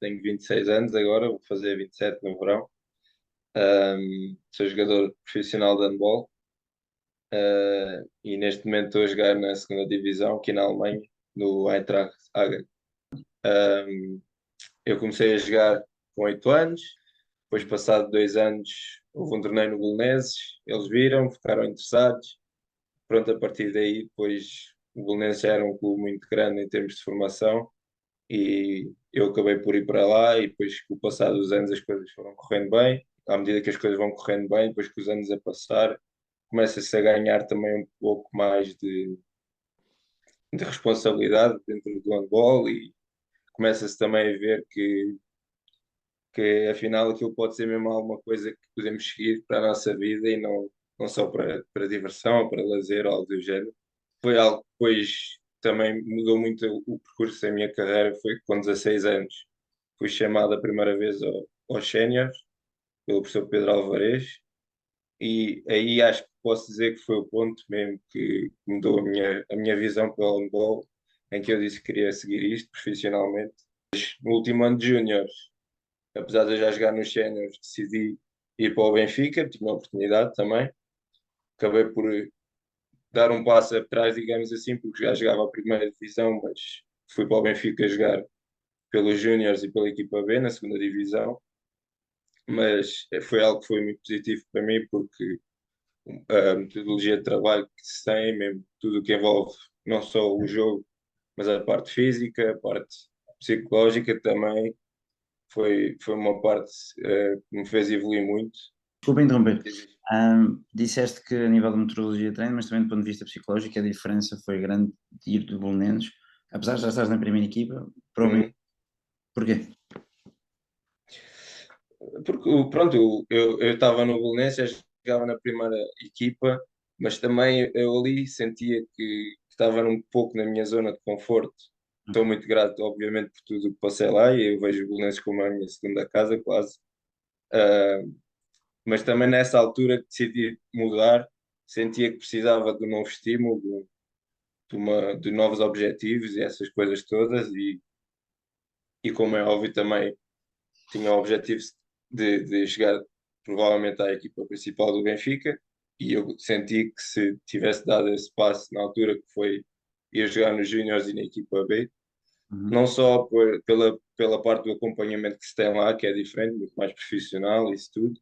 tenho 26 anos agora, vou fazer 27 no verão. Sou jogador profissional de handball, e neste momento estou a jogar na segunda divisão aqui na Alemanha, no Eintracht Hagen. Um, eu comecei a jogar com 8 anos, depois passado 2 anos houve um torneio no Belenenses, eles viram, ficaram interessados. Pronto, a partir daí depois o Belenenses já era um clube muito grande em termos de formação e eu acabei por ir para lá e depois com o passar dos anos as coisas foram correndo bem. À medida que as coisas vão correndo bem, depois que os anos a passar, começa-se a ganhar também um pouco mais de responsabilidade dentro do handball e começa-se também a ver que afinal aquilo pode ser mesmo alguma coisa que podemos seguir para a nossa vida e não só para diversão ou para lazer ou algo do género. Foi algo que depois também mudou muito o percurso da minha carreira, foi que com 16 anos fui chamado a primeira vez aos séniores pelo professor Pedro Alvarez e aí acho que posso dizer que foi o ponto mesmo que mudou a minha visão pelo handball, em que eu disse que queria seguir isto profissionalmente. No último ano de júniores, apesar de eu já jogar nos séniores, decidi ir para o Benfica, tinha uma oportunidade também. Acabei por dar um passo atrás, digamos assim, porque já jogava a primeira divisão, mas fui para o Benfica jogar pelos Júniors e pela equipa B na segunda divisão. Mas foi algo que foi muito positivo para mim, porque a metodologia de trabalho que se tem, mesmo tudo o que envolve não só o jogo, mas a parte física, a parte psicológica também, foi uma parte que me fez evoluir muito. Desculpa interromper. Disseste que a nível de metodologia de treino, mas também do ponto de vista psicológico, a diferença foi grande de ir do Belenenses, apesar de já estares na primeira equipa, provavelmente. Uhum. Porquê? Porque, pronto, eu estava no Belenenses, eu jogava na primeira equipa, mas também eu ali sentia que estava um pouco na minha zona de conforto. Estou muito grato, obviamente, por tudo o que passei lá e eu vejo o Belenenses como a minha segunda casa, quase. Ah, mas também nessa altura que decidi mudar, sentia que precisava de um novo estímulo, de novos objetivos e essas coisas todas. E como é óbvio, também tinha o objetivo de chegar provavelmente à equipa principal do Benfica e eu senti que se tivesse dado esse passo na altura que foi ir jogar nos Júniors e na equipa B, Uhum. não só pela parte do acompanhamento que se tem lá, que é diferente, muito mais profissional, isso tudo.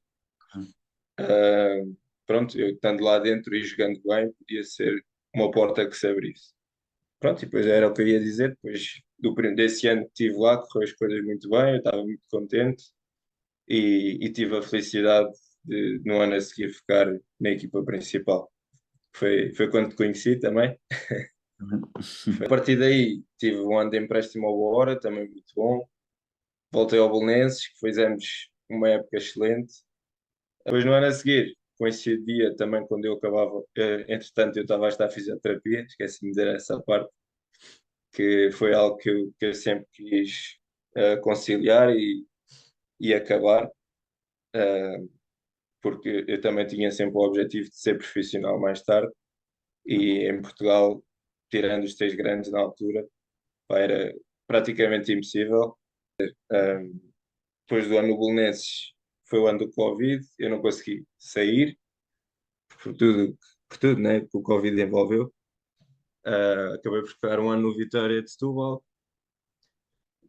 Uhum. Ah, pronto, eu estando lá dentro e jogando bem, podia ser uma porta que se abrisse. Pronto, e depois era o que eu ia dizer, depois desse ano que estive lá, correu as coisas muito bem, eu estava muito contente e tive a felicidade de, no ano a seguir, ficar na equipa principal. Foi quando te conheci também. Uhum. A partir daí tive um ano de empréstimo ao Boa, também muito bom. Voltei ao Belenenses, que fizemos uma época excelente. Depois no ano a seguir, coincidia também quando eu acabava, entretanto eu estava a estudar fisioterapia, esqueci-me de dizer essa parte, que foi algo que eu sempre quis conciliar e acabar. Uh, Porque eu também tinha sempre o objetivo de ser profissional mais tarde e em Portugal, tirando os três grandes na altura, pá, era praticamente impossível. Depois do ano no Belenenses foi o ano do Covid, eu não consegui sair por tudo, né, que o Covid envolveu. Acabei por ficar um ano no Vitória de Setúbal,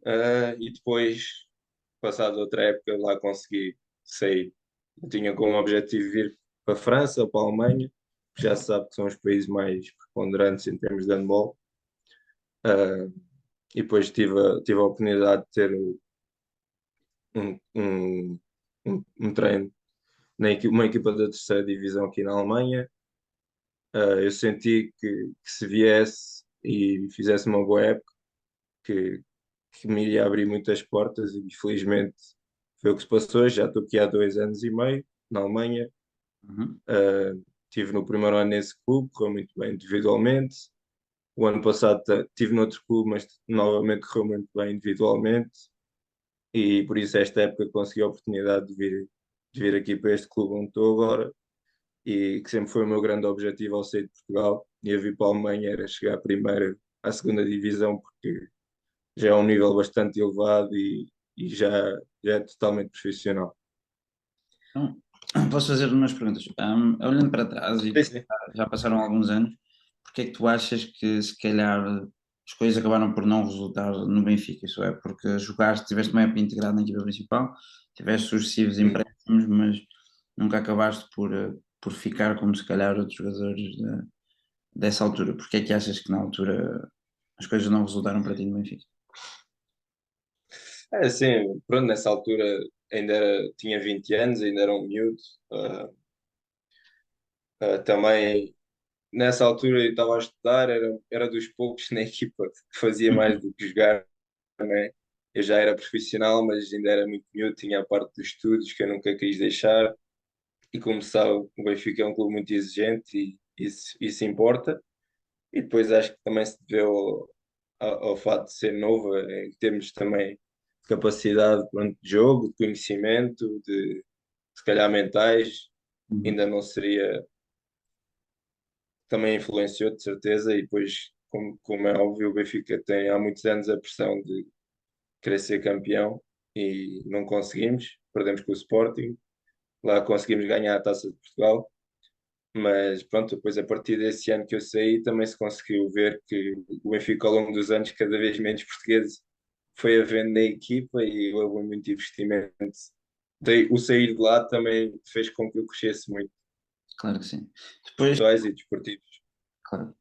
e depois, passado outra época, lá consegui sair. Eu tinha como objetivo vir para a França ou para a Alemanha, que já se sabe que são os países mais preponderantes em termos de handball. Uh, e depois tive a oportunidade de ter um, um, um treino uma equipa da terceira divisão aqui na Alemanha. Eu senti que se viesse e fizesse uma boa época, que, que me iria abrir muitas portas e felizmente foi o que se passou. Já estou aqui há 2 anos e meio na Alemanha. Uhum. Estive no primeiro ano nesse clube, correu muito bem individualmente. O ano passado estive noutro clube, mas novamente correu muito bem individualmente. E por isso esta época consegui a oportunidade de vir aqui para este clube onde estou agora. E que sempre foi o meu grande objetivo ao sair de Portugal. E a vir para a Alemanha era chegar primeiro à segunda divisão, porque já é um nível bastante elevado e já é totalmente profissional. Então, posso fazer umas perguntas. Olhando para trás, e Sim, sim. já passaram alguns anos, porque é que tu achas que se calhar as coisas acabaram por não resultar no Benfica? Isso é, porque jogaste, tiveste uma época integrada na equipa principal, tiveste sucessivos Hum. empréstimos, mas nunca acabaste por ficar como se calhar outros jogadores dessa altura. Porque é que achas que na altura as coisas não resultaram para ti no Benfica? É assim, pronto, nessa altura tinha 20 anos, ainda era um miúdo. ah, Também nessa altura eu estava a estudar, era dos poucos na equipa que fazia mais do que jogar, né? Eu já era profissional, mas ainda era muito miúdo, tinha a parte dos estudos que eu nunca quis deixar. E como sabe, o Benfica é um clube muito exigente e isso importa. E depois acho que também se deveu ao fato de ser novo, em termos também de capacidade, pronto, de jogo, de conhecimento, de se calhar mentais, Uhum. ainda não seria, também influenciou de certeza. E depois, como é óbvio, o Benfica tem há muitos anos a pressão de querer ser campeão e não conseguimos, perdemos com o Sporting, lá conseguimos ganhar a Taça de Portugal. Mas pronto, depois a partir desse ano que eu saí, também se conseguiu ver que o Benfica ao longo dos anos, cada vez menos portugueses foi havendo na equipa e houve muito investimento. Daí, o sair de lá também fez com que eu crescesse muito, Claro que sim. Depois, pessoais e desportivos. claro.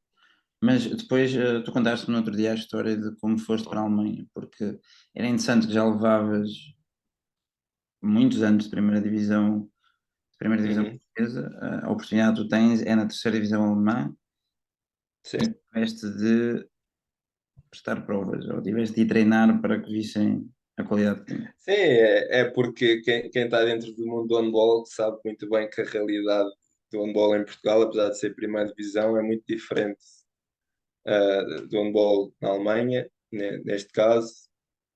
Mas depois tu contaste no outro dia a história de como foste para a Alemanha, porque era interessante que já levavas muitos anos de primeira divisão Uhum, portuguesa, a oportunidade que tu tens é na terceira divisão alemã e sim. tiveste de prestar provas, ou tiveste de ir treinar para que vissem a qualidade que tinha. Sim, é porque quem está dentro do mundo do handball sabe muito bem que a realidade do handball em Portugal, apesar de ser primeira divisão, é muito diferente do handball na Alemanha, neste caso,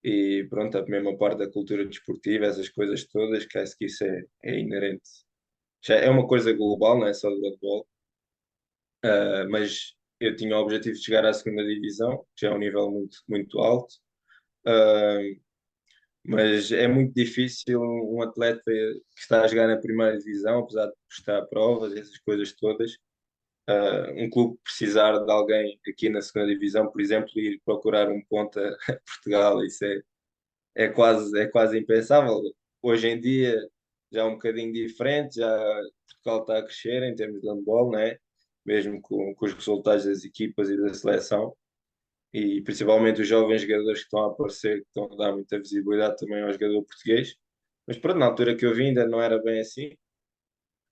e pronto, a mesma parte da cultura desportiva, essas coisas todas, que acho que isso é inerente. Já é uma coisa global, não é só do handball, mas eu tinha o objetivo de chegar à segunda divisão, que já é um nível muito, muito alto. Uh, mas é muito difícil um atleta que está a jogar na primeira divisão, apesar de prestar provas, essas coisas todas, um clube precisar de alguém aqui na segunda divisão, por exemplo, ir procurar um ponta a Portugal, isso é quase impensável. Hoje em dia já é um bocadinho diferente, já Portugal está a crescer em termos de handball, né? Mesmo com os resultados das equipas e da seleção, e principalmente os jovens jogadores que estão a aparecer, que estão a dar muita visibilidade também ao jogador português. Mas pronto, na altura que eu vim ainda não era bem assim,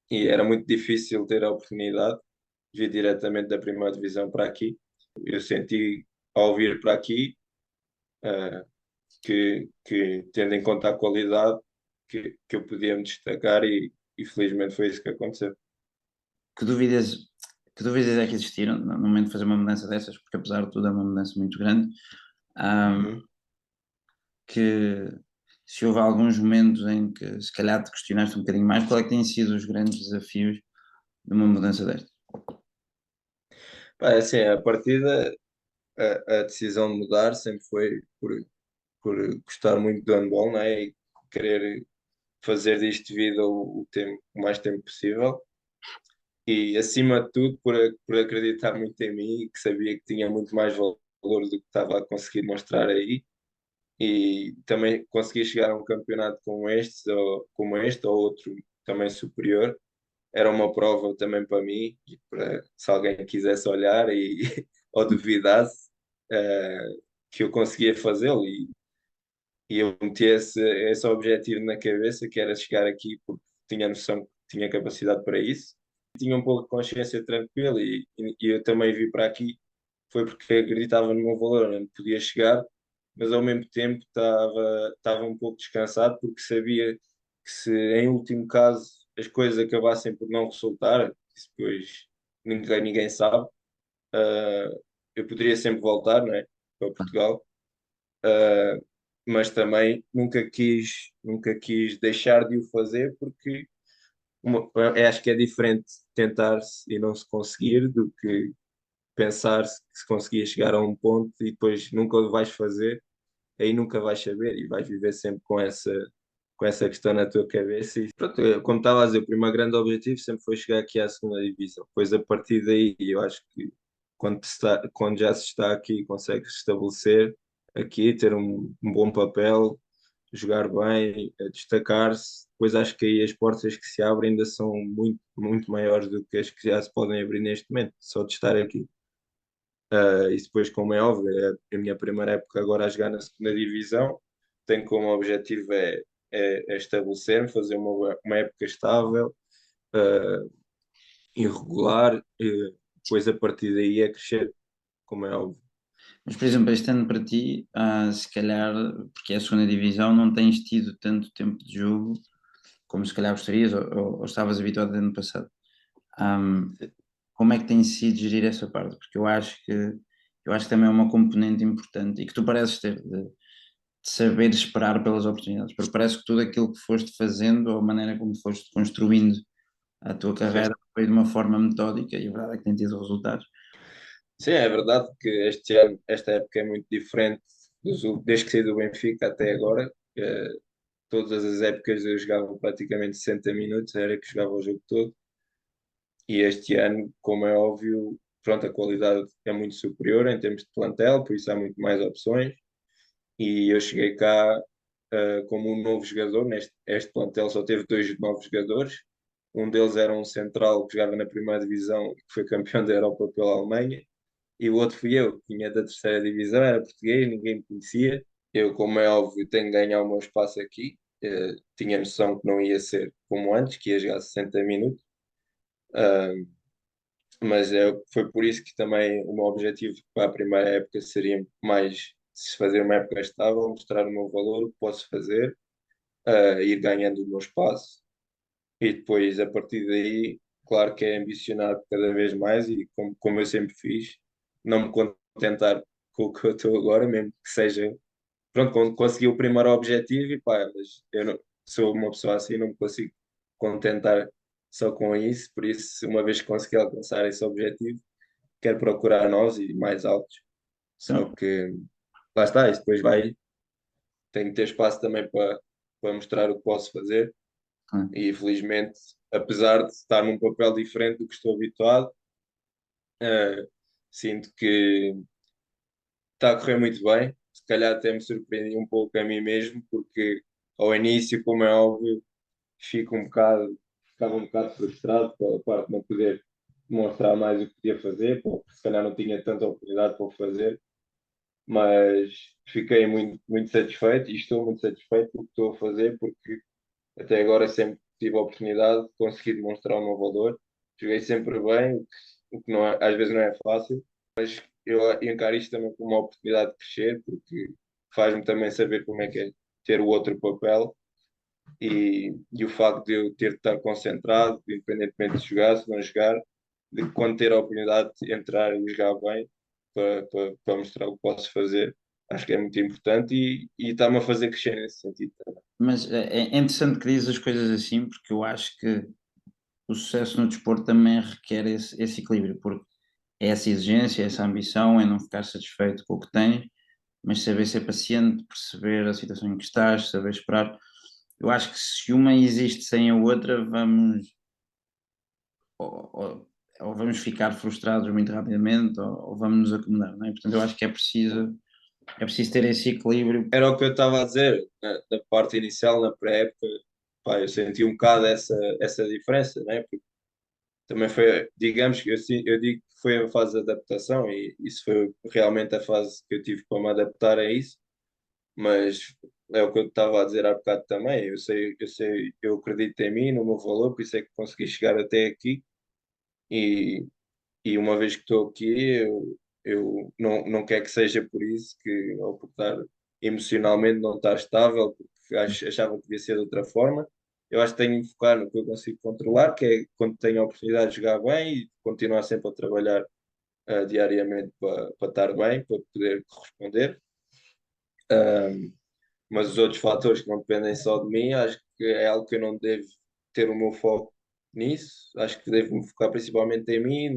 e era muito difícil ter a oportunidade de vir diretamente da primeira divisão para aqui. Eu senti ao vir para aqui eh, que, tendo em conta a qualidade, que eu podia me destacar e felizmente foi isso que aconteceu. Que dúvidas, que dúvidas é que existiram no momento de fazer uma mudança dessas? Porque apesar de tudo é uma mudança muito grande. Ahm, Uhum. que se houve alguns momentos em que se calhar te questionaste um bocadinho mais, qual é que têm sido os grandes desafios de uma mudança desta? Pá, é assim, a partida, a decisão de mudar sempre foi por gostar muito do handball, né? E querer fazer disto vida o mais tempo possível. E acima de tudo, por acreditar muito em mim e que sabia que tinha muito mais valor do que estava a conseguir mostrar aí. E também conseguir chegar a um campeonato como este ou outro também superior. Era uma prova também para mim, e para se alguém quisesse olhar ou duvidasse, que eu conseguia fazê-lo. E eu meti esse objetivo na cabeça, que era chegar aqui porque tinha noção que tinha capacidade para isso. Tinha um pouco de consciência tranquila e eu também vim para aqui, foi porque acreditava no meu valor, onde podia chegar, mas ao mesmo tempo estava um pouco descansado porque sabia que se em último caso as coisas acabassem por não resultar, isso depois ninguém sabe, ah, eu poderia sempre voltar, não é, para Portugal. Uh, mas também nunca quis deixar de o fazer porque acho que é diferente tentar-se e não se conseguir do que pensar que se conseguia chegar a um ponto e depois nunca o vais fazer. aí nunca vais saber e vais viver sempre com essa questão na tua cabeça. E pronto, como estava a dizer, o primeiro grande objetivo sempre foi chegar aqui à segunda divisão. Depois, a partir daí, eu acho que quando já se está aqui, consegue se estabelecer aqui, ter um bom papel, jogar bem, destacar-se. Depois acho que aí as portas que se abrem ainda são muito, muito maiores do que as que já se podem abrir neste momento, só de estar aqui. E depois, como é óbvio, é a minha primeira época agora a jogar na segunda divisão. Tenho como objetivo é estabelecer-me, fazer uma época estável, uh, irregular, e depois a partir daí é crescer, como é óbvio. Mas, por exemplo, este ano para ti, se calhar, porque é a segunda divisão, não tens tido tanto tempo de jogo como se calhar gostarias ou estavas habituado ano passado. Ahm, Como é que tem sido gerir essa parte? Porque eu acho que também é uma componente importante e que tu pareces ter de saber esperar pelas oportunidades, porque parece que tudo aquilo que foste fazendo ou a maneira como foste construindo a tua Sim, carreira foi de uma forma metódica e a verdade é que tem tido resultados. sim, é verdade que este ano, esta época é muito diferente desde que saí do Benfica até agora. Todas as épocas eu jogava praticamente 60 minutos, era que jogava o jogo todo. E este ano, como é óbvio, pronto, a qualidade é muito superior em termos de plantel, por isso há muito mais opções. E eu cheguei cá como um novo jogador. Este plantel só teve dois novos jogadores. Um deles era um central que jogava na primeira divisão e que foi campeão da Europa pela Alemanha. E o outro fui eu, que vinha da terceira divisão, era português, ninguém me conhecia. Eu, como é óbvio, tenho que ganhar o meu espaço aqui. Tinha noção que não ia ser como antes, que ia jogar 60 minutos. Ah, mas foi por isso que também o meu objetivo para a primeira época seria mais se fazer uma época estável, mostrar o meu valor, o que posso fazer, ir ganhando o meu espaço e depois a partir daí, claro que é ambicionar cada vez mais e como eu sempre fiz, não me contentar com o que eu estou agora, mesmo que seja, pronto, consegui o primeiro objetivo e pá, mas eu não, sou uma pessoa assim, não me consigo contentar só com isso, por isso, uma vez que consegui alcançar esse objetivo, quero procurar novos e mais altos. Só Então, que lá está, isso depois tenho que ter espaço também para mostrar o que posso fazer. ah, E felizmente, apesar de estar num papel diferente do que estou habituado, eh, sinto que está a correr muito bem. Se calhar até me surpreendi um pouco a mim mesmo, porque ao início, como é óbvio, ficava um bocado frustrado pela parte de não poder mostrar mais o que podia fazer, porque se calhar não tinha tanta oportunidade para o fazer. Mas fiquei muito, muito satisfeito e estou muito satisfeito com o que estou a fazer porque até agora sempre tive a oportunidade de conseguir demonstrar o meu valor. Joguei sempre bem, o que não às vezes não é fácil. Eu encaro isto também como uma oportunidade de crescer porque faz-me também saber como é que é ter o outro papel e o facto de eu ter de estar concentrado, independentemente de jogar, se não jogar, de quando ter a oportunidade de entrar e jogar bem para mostrar o que posso fazer, acho que é muito importante e está-me a fazer crescer nesse sentido também. mas é interessante que dizes as coisas assim, porque eu acho que o sucesso no desporto também requer esse equilíbrio, porque é essa exigência, essa ambição, é não ficar satisfeito com o que tens, mas saber ser paciente, perceber a situação em que estás, saber esperar. Eu acho que se uma existe sem a outra, ou, ou- ou vamos ficar frustrados muito rapidamente, ou vamos nos acomodar, não é? Portanto, eu acho que é preciso ter esse equilíbrio. Era o que eu estava a dizer na parte inicial, na pré-época, pá, eu senti um bocado essa diferença, né? Porque também foi, digamos que eu digo que foi a fase de adaptação e isso foi realmente a fase que eu tive para me adaptar a isso. Mas é o que eu estava a dizer há bocado também. Eu acredito em mim, no meu valor, por isso é que consegui chegar até aqui. E, e uma vez que estou aqui, eu não quero que seja por isso, ou por estar emocionalmente não estar estável, porque achava que devia ser de outra forma. Eu acho que tenho de focar no que eu consigo controlar, que é quando tenho a oportunidade de jogar bem e continuar sempre a trabalhar diariamente para estar bem, para poder corresponder. Mas os outros fatores que não dependem só de mim, acho que é algo que eu não devo ter o meu foco nisso. Acho que devo me focar principalmente em mim,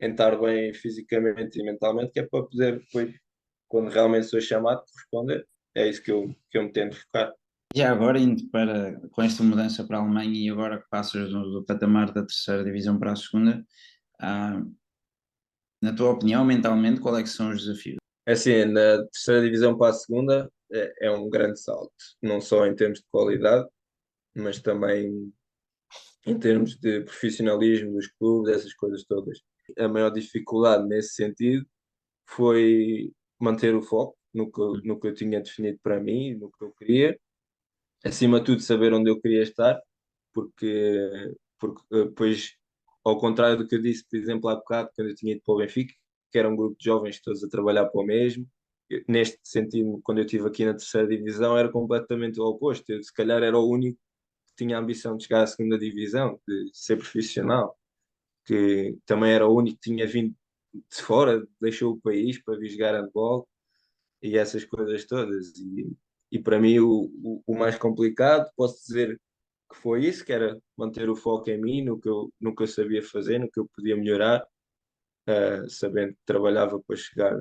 em estar bem fisicamente e mentalmente, que é para poder depois quando realmente sou chamado, responder. É isso que eu me tento focar. Já agora, indo para, com esta mudança para a Alemanha e agora que passas do patamar da terceira divisão para a segunda, ah, na tua opinião, mentalmente, qual é que são os desafios? É assim, na terceira divisão para a segunda é um grande salto, não só em termos de qualidade, mas também em termos de profissionalismo dos clubes, essas coisas todas. A maior dificuldade nesse sentido foi manter o foco no que eu tinha definido para mim, no que eu queria, acima de tudo saber onde eu queria estar, porque depois, ao contrário do que eu disse, por exemplo, há bocado, quando eu tinha ido para o Benfica, que era um grupo de jovens todos a trabalhar para o mesmo, neste sentido, quando eu estive aqui na terceira divisão, era completamente o oposto. Eu, se calhar, era o único que tinha a ambição de chegar à segunda divisão, de ser profissional, que também era o único que tinha vindo de fora, deixou o país para vir jogar handball e essas coisas todas. E para mim o mais complicado, posso dizer que foi isso, que era manter o foco em mim, no que eu sabia fazer, no que eu podia melhorar, sabendo que trabalhava para chegar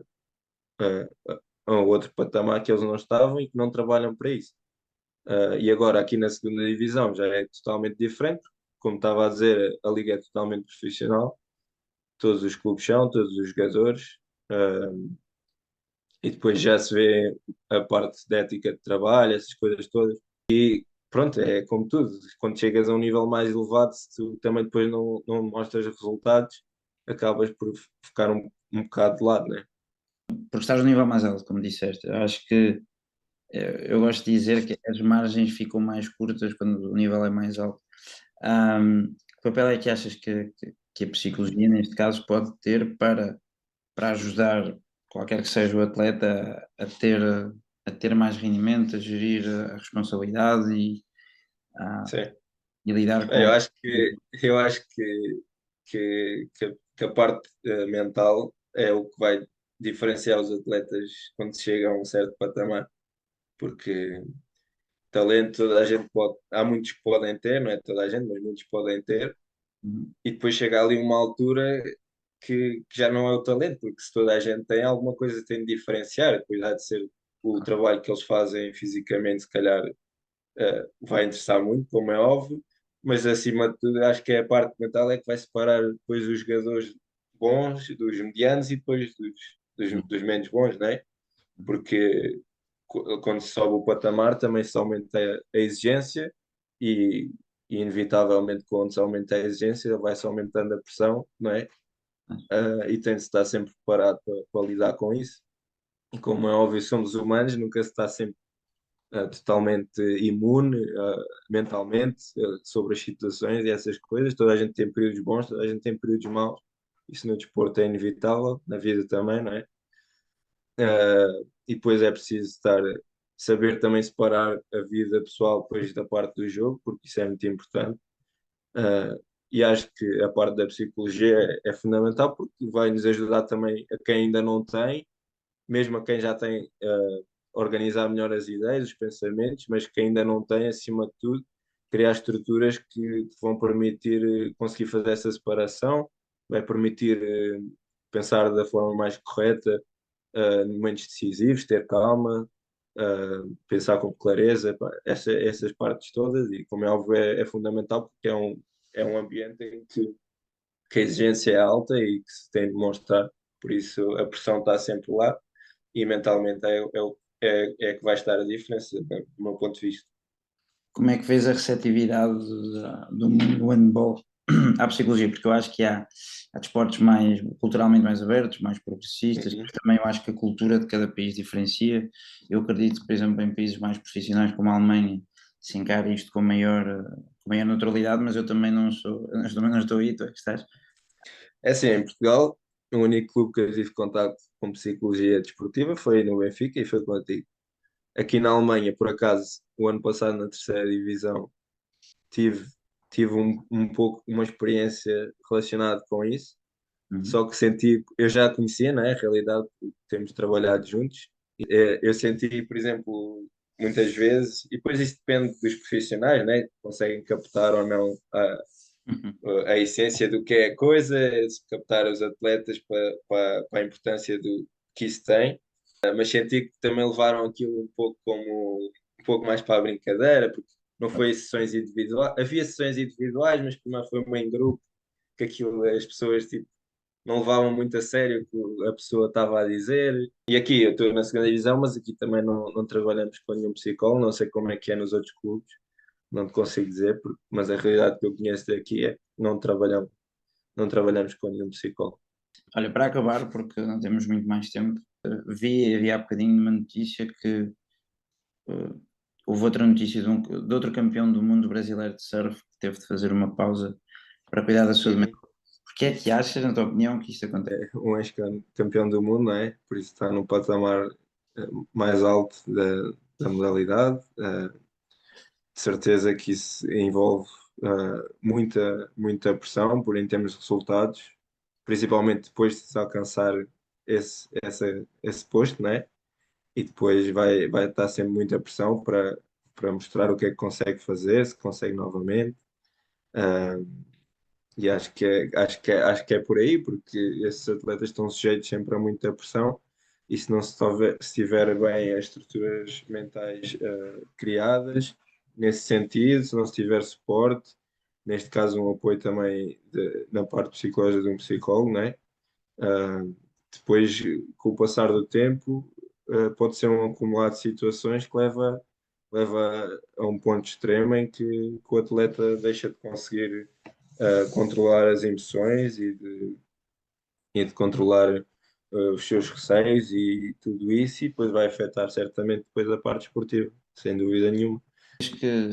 a um outro patamar que eles não estavam e que não trabalham para isso. E agora aqui na segunda divisão já é totalmente diferente, como estava a dizer, a liga é totalmente profissional, todos os clubes são, todos os jogadores. Uh, e depois já se vê a parte da ética de trabalho, essas coisas todas. Pronto, é como tudo, quando chegas a um nível mais elevado, se tu também depois não mostras resultados, acabas por ficar um bocado de lado, né? Porque estás no nível mais alto, como disseste. Eu acho que eu gosto de dizer que as margens ficam mais curtas quando o nível é mais alto. Que papel é que achas que a psicologia, neste caso, pode ter para ajudar qualquer que seja o atleta a ter mais rendimento, a gerir a responsabilidade ah, Sim. e lidar Eu com. acho que a parte mental é o que vai diferenciar os atletas quando chegam a um certo patamar, porque talento toda a gente pode, há muitos que podem ter, não é toda a gente, mas muitos podem ter, e depois chega ali uma altura que já não é o talento, porque se toda a gente tem alguma coisa tem de diferenciar, depois há de ser o trabalho que eles fazem fisicamente, se calhar vai interessar muito, como é óbvio, mas acima de tudo acho que é a parte mental é que vai separar depois os jogadores bons dos medianos e depois dos menos bons, não é? Porque quando se sobe o patamar também se aumenta a exigência e, e inevitavelmente quando se aumenta a exigência vai-se aumentando a pressão, não é? E tem de estar sempre preparado para lidar com isso. E como é óbvio, somos humanos, nunca se está sempre totalmente imune mentalmente sobre as situações e essas coisas. Toda a gente tem períodos bons, toda a gente tem períodos maus. Isso no desporto é inevitável, na vida também, não é? E depois é preciso saber também separar a vida pessoal depois da parte do jogo, porque isso é muito importante. Uh, e acho que a parte da psicologia é fundamental porque vai nos ajudar também a quem ainda não tem, mesmo a quem já tem, organizar melhor as ideias, os pensamentos, mas que ainda não tem, acima de tudo, criar estruturas que te vão permitir conseguir fazer essa separação, vai permitir pensar da forma mais correta em momentos decisivos, ter calma, pensar com clareza, pá, essas partes todas, e como é óbvio, é fundamental porque é um ambiente em que a exigência é alta e que se tem de mostrar, por isso a pressão está sempre lá e mentalmente é que vai estar a diferença, né, do meu ponto de vista. Como é que vês a receptividade do mundo do handball à psicologia? Porque eu acho que há desportos mais culturalmente mais abertos, mais progressistas, Uhum. mas também eu acho que a cultura de cada país diferencia. Eu acredito que, por exemplo, em países mais profissionais como a Alemanha se encara isto com maior naturalidade, mas eu também não sou, eu também não estou aí, tu é que estás. É assim, em Portugal, o único clube que eu tive contato com psicologia desportiva foi no Benfica e foi contigo. Aqui na Alemanha, por acaso, o ano passado na terceira divisão, tive, tive um pouco uma experiência relacionada com isso, Uhum. só que senti, eu já conhecia, né, a realidade, temos trabalhado juntos. Eu senti, por exemplo, muitas vezes, e depois isso depende dos profissionais, né, conseguem captar ou não Uhum. a essência do que é a coisa, se captar os atletas para a importância que isso tem. Mas senti que também levaram aquilo um pouco como um pouco mais para a brincadeira, porque não foi sessões individuais. Havia sessões individuais, mas primeiro foi uma em grupo, que aquilo as pessoas tipo, não levavam muito a sério o que a pessoa estava a dizer. E aqui eu estou na segunda divisão, mas aqui também não trabalhamos com nenhum psicólogo, não sei como é que é nos outros clubes, não te consigo dizer, mas a realidade que eu conheço daqui é que não trabalhamos com nenhum psicólogo. Olha, para acabar, porque não temos muito mais tempo, vi há bocadinho uma notícia que eh, houve outra notícia de outro campeão do mundo brasileiro de surf que teve de fazer uma pausa para cuidar da saúde mental. Uhum. Porquê é que achas, na tua opinião, que isto acontece? É um ex-campeão do mundo, não é? Por isso está no patamar mais alto da modalidade. De certeza que isso envolve muita pressão por em termos de resultados, principalmente depois de se alcançar esse posto, né? E depois vai estar sempre muita pressão para mostrar o que é que consegue fazer, se consegue novamente. Ah, e acho que é por aí, porque esses atletas estão sujeitos sempre a muita pressão. E se não se tiver bem as estruturas mentais criadas, nesse sentido, se não se tiver suporte, neste caso um apoio também na parte psicológica de um psicólogo, né? Ah, depois, com o passar do tempo, pode ser um acumulado de situações que leva a um ponto extremo em que o atleta deixa de conseguir controlar as emoções e de controlar os seus receios e tudo isso, e depois vai afetar certamente depois a parte esportiva, sem dúvida nenhuma. Acho que,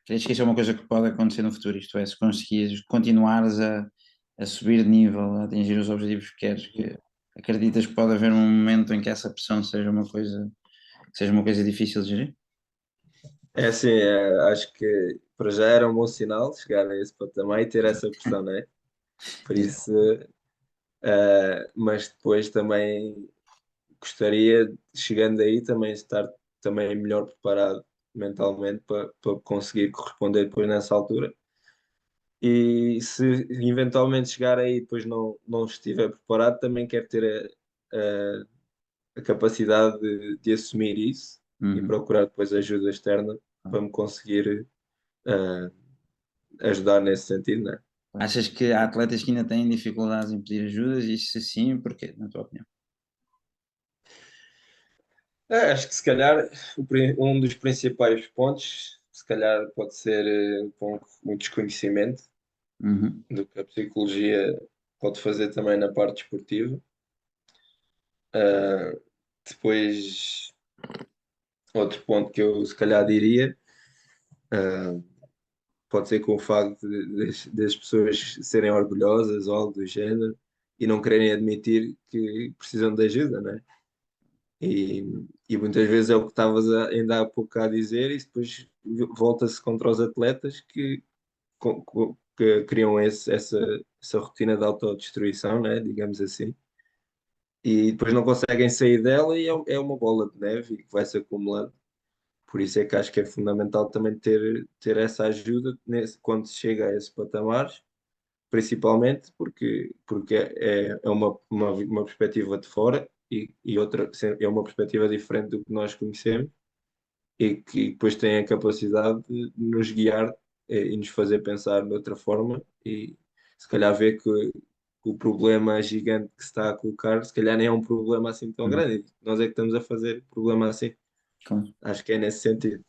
crees que isso é uma coisa que pode acontecer no futuro, isto é, se conseguires continuares a subir de nível, a atingir os objetivos que queres, que acreditas que pode haver um momento em que essa pressão seja uma coisa difícil de gerir? É assim, acho que para já era um bom sinal chegar a esse patamar e ter essa pressão, né? Por Exato. isso, mas depois também gostaria, chegando aí, também estar também melhor preparado mentalmente para conseguir corresponder depois nessa altura. E se eventualmente chegar aí e depois não estiver preparado, também quero ter a capacidade de assumir isso e Uhum. procurar depois ajuda externa para me conseguir eh, ajudar nesse sentido, né? Achas que há atletas que ainda têm dificuldades em pedir ajudas e se sim, porquê, na tua opinião? Acho que se calhar um dos principais pontos, se calhar pode ser um desconhecimento Uhum. do que a psicologia pode fazer também na parte esportiva. Uh, Depois, outro ponto que eu se calhar diria, uh, pode ser com o facto das pessoas serem orgulhosas ou algo do género e não quererem admitir que precisam de ajuda, né? E, e muitas vezes é o que estavas ainda há pouco a dizer, e depois volta-se contra os atletas que criam essa rotina de autodestruição, né? Digamos assim, e depois não conseguem sair dela e é uma bola de neve que vai se acumulando. Por isso é que acho que é fundamental também ter essa ajuda quando se chega a esses patamares, principalmente porque é uma perspectiva de fora e outra é uma perspectiva diferente do que nós conhecemos e que depois tem a capacidade de nos guiar e nos fazer pensar de outra forma e se calhar ver que o problema gigante que se está a colocar, se calhar nem é um problema assim tão Uhum. grande. Nós é que estamos a fazer problema assim. Claro. Acho que é nesse sentido.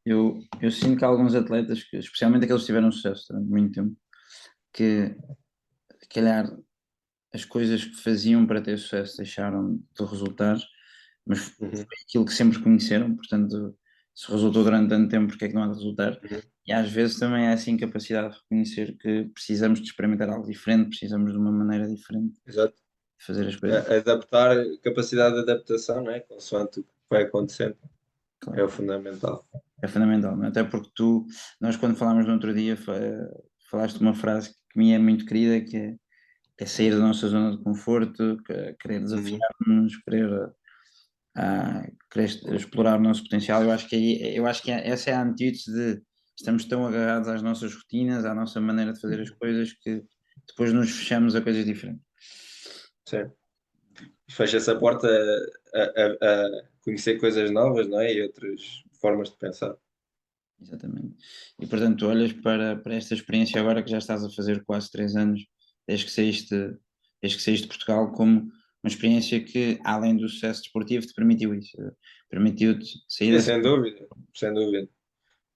Eu sinto que há alguns atletas, especialmente aqueles que tiveram sucesso durante muito tempo, que se calhar as coisas que faziam para ter sucesso deixaram de resultar, mas foi Uhum, aquilo que sempre conheceram, portanto, se resultou durante tanto tempo, porque é que não há de resultar? uhum. E às vezes também há assim capacidade de reconhecer que precisamos de experimentar algo diferente, precisamos de uma maneira diferente Exato. de fazer as coisas. Adaptar, capacidade de adaptação, né? Consoante o que vai acontecendo, é Claro, o fundamental. é fundamental, não é? Até porque nós quando falámos no outro dia, falaste uma frase que me é muito querida, que é sair da nossa zona de conforto, querer Uhum. desafiar-nos, querer explorar o nosso potencial. Eu acho que essa é a antítese de estamos tão agarrados às nossas rotinas, à nossa maneira de fazer as coisas, que depois nos fechamos a coisas diferentes. Sim. fecha-se a porta a conhecer coisas novas, não é? E outras formas de pensar. Exatamente. E portanto, tu olhas para esta experiência agora que já estás a fazer quase 3 anos, desde que saíste, desde que saíste de Portugal, como uma experiência que, além do sucesso desportivo, te permitiu isso. Permitiu-te sair E dessa. sem dúvida, sem dúvida.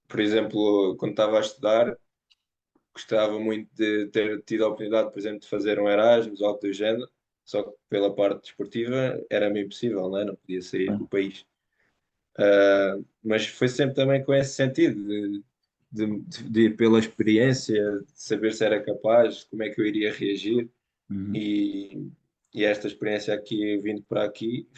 Por exemplo, quando estava a estudar, gostava muito de ter tido a oportunidade, por exemplo, de fazer um Erasmus ou algo do género, só que pela parte desportiva era-me impossível, não é? Não podia sair do país. Mas foi sempre também com esse sentido, de ir pela experiência, de saber se era capaz, como é que eu iria reagir. Uhum. E, e esta experiência aqui, vindo para aqui,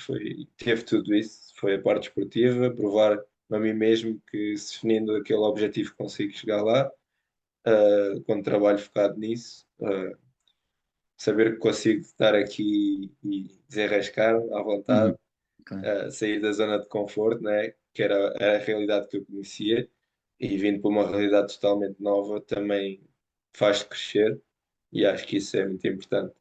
teve tudo isso. Foi a parte desportiva, provar a mim mesmo que, se definindo aquele objetivo, consigo chegar lá. Quando trabalho focado nisso, saber que consigo estar aqui e desenrascar à vontade, Uhum. Claro. sair da zona de conforto, né? Que era a realidade que eu conhecia, e vindo para uma realidade totalmente nova também faz crescer, e acho que isso é muito importante.